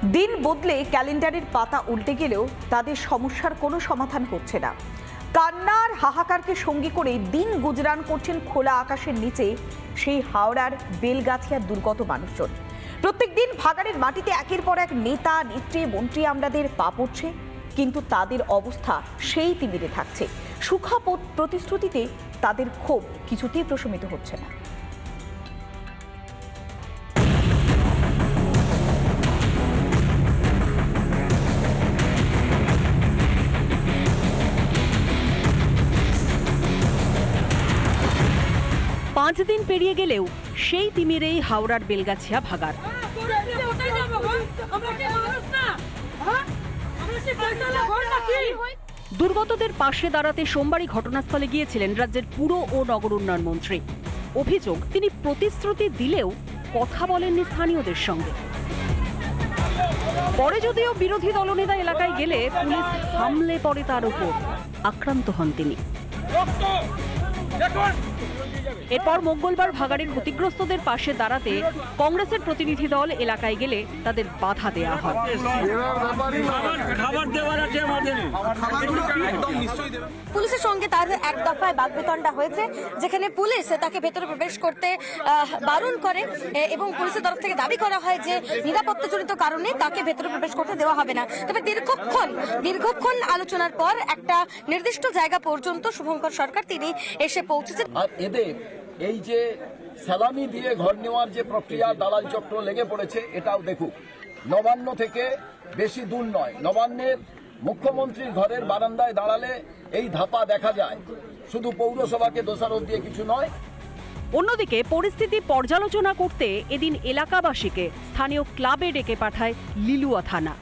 দিন বদলে ক্যালেন্ডারের পাতা উল্টে গেলেও তাদের সমস্যার কোনো সমাধান হচ্ছে না। কান্নার হাহাকারকে সঙ্গী করে দিন গুজরান করছেন খোলা আকাশের নিচে সেই হাওড়ার বেলগাছিয়ার দুর্গত মানুষজন। প্রত্যেক দিন ভাগাড়ের মাটিতে একের পর এক নেতা নেত্রী মন্ত্রী আমলাদের পা পড়ছে, কিন্তু তাদের অবস্থা সেই তিমিরে থাকছে। সুখা প্রতিশ্রুতিতে তাদের ক্ষোভ কিছুতেই প্রশমিত হচ্ছে না। পাঁচ দিন পেরিয়ে গেলেও সেই তিমিরেই হাওড়ার বেলগাছিয়া ভাগাড়। দুর্গতদের পাশে দাঁড়াতে সোমবারই ঘটনাস্থলে গিয়েছিলেন রাজ্যের পুর ও নগর উন্নয়ন মন্ত্রী। অভিযোগ, তিনি প্রতিশ্রুতি দিলেও কথা বলেননি স্থানীয়দের সঙ্গে। পরে যদিও বিরোধী দলনেতা এলাকায় গেলে পুলিশ হামলে পড়ে তার উপর, আক্রান্ত হন তিনি। এরপর মঙ্গলবার ভাগাড়ের ক্ষতিগ্রস্তদের পাশে দাঁড়াতে কংগ্রেসের প্রতিনিধি দল এলাকায় গেলে তাদের বাধা দেওয়া হয়। পুলিশের সঙ্গে তার এক দফায় বাগবিতণ্ডা হয়েছে, যেখানে পুলিশ তাকে ভেতরে প্রবেশ করতে বারণ করে এবং পুলিশের তরফ থেকে দাবি করা হয় যে নিরাপত্তাজনিত কারণে তাকে ভেতরে প্রবেশ করতে দেওয়া হবে না। তবে দীর্ঘক্ষণ আলোচনার পর একটা নির্দিষ্ট জায়গা পর্যন্ত শুভঙ্কর সরকার তিনি এসে পৌঁছেছেন। আর এদের এই যে সালামি দিয়ে ঘর নেওয়ার যে প্রক্রিয়া দালাল চক্র লেগে পড়েছে, এটাও দেখুক। নবান্ন থেকে বেশি দূর নয়, নবান্নের মুখ্যমন্ত্রীর ঘরের বারান্দায় দাঁড়ালে এই ধাপা দেখা যায়। শুধু পৌরসভাকে দোষারোপ দিয়ে কিছু নয়। অন্যদিকে পরিস্থিতি পর্যালোচনা করতে এদিন এলাকাবাসীকে স্থানীয় ক্লাবে ডেকে পাঠায় লিলুয়া থানা।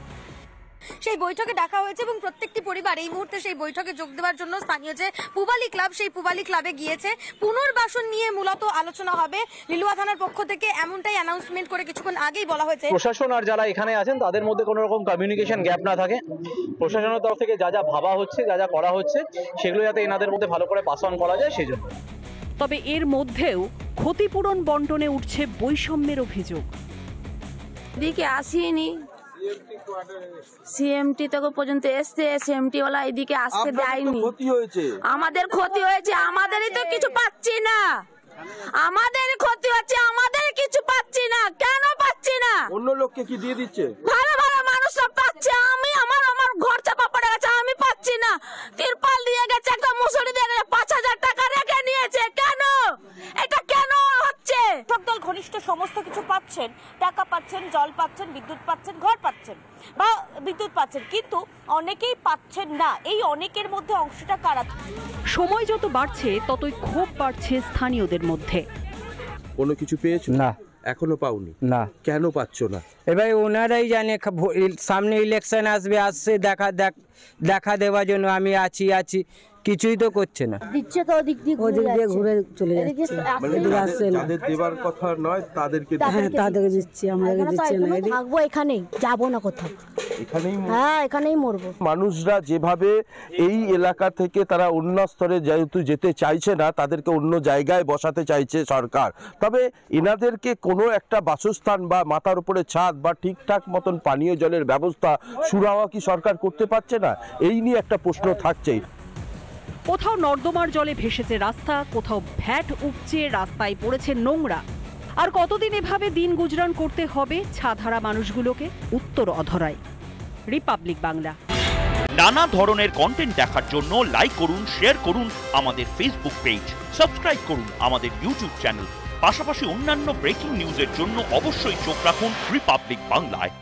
সেই বৈঠকে ডাকা হয়েছে এবং প্রত্যেকটি পরিবার এই মুহূর্তে সেই বৈঠকে যোগ দেওয়ার জন্য স্থানীয় যে পুবালি ক্লাব, সেই পুবালি ক্লাবে গিয়েছে। পুনর্বাসন নিয়ে মূলত আলোচনা হবে। লিলুয়া থানার পক্ষ থেকে এমনটাই অ্যানাউন্সমেন্ট করে কিছুক্ষণ আগেই বলা হয়েছে। প্রশাসন আর যারা এখানে আছেন তাদের মধ্যে কোনো রকম কমিউনিকেশন গ্যাপ না থাকে। প্রশাসনের তরফ থেকে যা যা ভাবা হচ্ছে, যা যা করা হচ্ছে, সেগুলো যাতে এনাদের মধ্যে ভালো করে পাস অন করা যায় সেই জন্য। তবে এর মধ্যেও ক্ষতিপূরণ বন্টনে উঠছে বৈষম্যের অভিযোগ। দিকে আসেনি, সিএমটি তখন পর্যন্ত এসছে, সিএমটি ওলা এদিকে আসতে দেয়নি। আমাদের ক্ষতি হয়েছে, আমাদেরই তো কিছু পাচ্ছি না। আমাদের ক্ষতি হচ্ছে, আমাদের কিছু পাচ্ছি না। কেন পাচ্ছি না? অন্য লোককে কি দিয়ে দিচ্ছে? ভালো ভালো মানুষ সব পাচ্ছে, আমি আমার ঘর চাপা পড়ে গেছে, আমি পাচ্ছি না। তিরপাল দিয়ে গেছে, একটা মুসুরি দিয়ে গেছে, 5000 টাকা রেখে নিয়েছে। কেন এটা কেন হচ্ছে? দল ঘনিষ্ঠ সমস্ত কিছু পাচ্ছেন, টাকা পাচ্ছেন, জল পাচ্ছেন, বিদ্যুৎ পাচ্ছেন, ঘর পাচ্ছেন বা বিদ্যুৎ পাচ্ছেন, কিন্তু অনেকেই পাচ্ছেন না। এই অনেকের মধ্যে অংশটা কারা? সময় যত বাড়ছে ততই ক্ষোভ বাড়ছে স্থানীয়দের মধ্যে। কোনো কিছু পেয়েছো? না, এখনো পাওনি। না। কেন পাচ্ছ না? এবার ওনারাই জানে, সামনে ইলেকশন আসছে দেখা দেওয়ার জন্য আমি আছি, কিছুই তো করছে না। দিচ্ছে তো ওদিক দিয়ে ঘুরে চলে যাচ্ছে। যাদের দেবার কথা নয় তাদেরকে দিচ্ছি, আমাদের দিচ্ছে না। থাকবো এখানেই, যাবো না কোথাও, এখানেই মরবো। মানুষরা যেভাবে এই এলাকা থেকে তারা অন্য স্তরে যেহেতু যেতে চাইছে না, তাদেরকে অন্য জায়গায় বসাতে চাইছে সরকার। তবে এনাদেরকে কোনো একটা বাসস্থান বা মাথার উপরে ছাদ বা ঠিকঠাক মতন পানীয় জলের ব্যবস্থা সুরাহা কি সরকার করতে পারছে না? এই নিয়ে একটা প্রশ্ন থাকছেই। কোথাও নর্দমার জলে ভেসেছে রাস্তা, কোথাও ভ্যাট উপচে রাস্তায় পড়েছে নোংরা। আর কতদিন এভাবে দিন গুজরান করতে হবে ছাধারা মানুষগুলোকে? উত্তর অধরাই। রিপাবলিক বাংলা। নানা ধরনের কন্টেন্ট দেখার জন্য লাইক করুন, শেয়ার করুন আমাদের ফেসবুক পেজ, সাবস্ক্রাইব করুন আমাদের ইউটিউব চ্যানেল। পাশাপাশি অন্যান্য ব্রেকিং নিউজের জন্য অবশ্যই চোখ রাখুন রিপাবলিক বাংলায়।